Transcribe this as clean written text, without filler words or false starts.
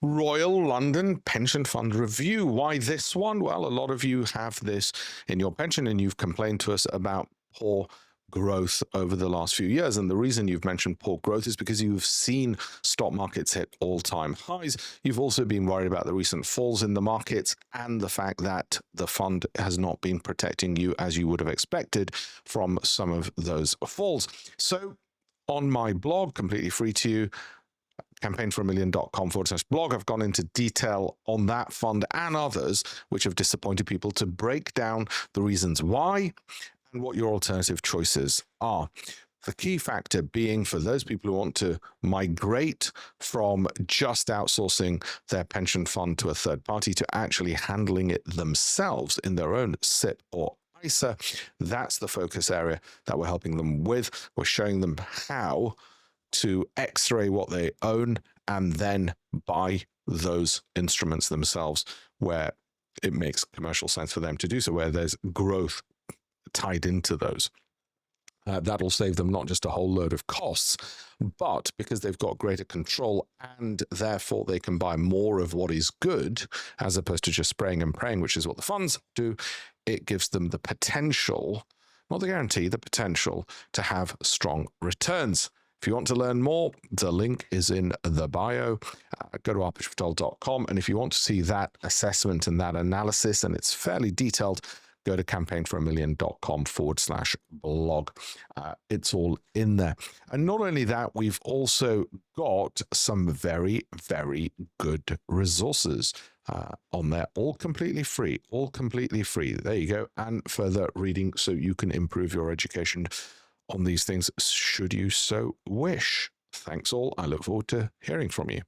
Royal London Pension Fund Review. Why this one? Well, a lot of you have this in your pension and you've complained to us about poor growth over the last few years. And the reason you've mentioned poor growth is because you've seen stock markets hit all-time highs. You've also been worried about the recent falls in the markets and the fact that the fund has not been protecting you as you would have expected from some of those falls. So on my blog, completely free to you, campaignforamillion.com/blog. I've gone into detail on that fund and others which have disappointed people to break down the reasons why and what your alternative choices are. The key factor being for those people who want to migrate from just outsourcing their pension fund to a third party to actually handling it themselves in their own SIP or ISA, that's the focus area that we're helping them with. We're showing them how to x-ray what they own and then buy those instruments themselves where it makes commercial sense for them to do so, where there's growth tied into those. That'll save them not just a whole load of costs, but because they've got greater control and therefore they can buy more of what is good as opposed to just spraying and praying, which is what the funds do, it gives them the potential, not the guarantee, the potential to have strong returns. If you want to learn more, the link is in the bio. Go to alpeshpatel.com. And if you want to see that assessment and that analysis, and it's fairly detailed, go to campaignforamillion.com/blog. It's all in there. And not only that, we've also got some very, very good resources on there, all completely free, There you go. And further reading so you can improve your education on these things should you so wish. Thanks all. I look forward to hearing from you.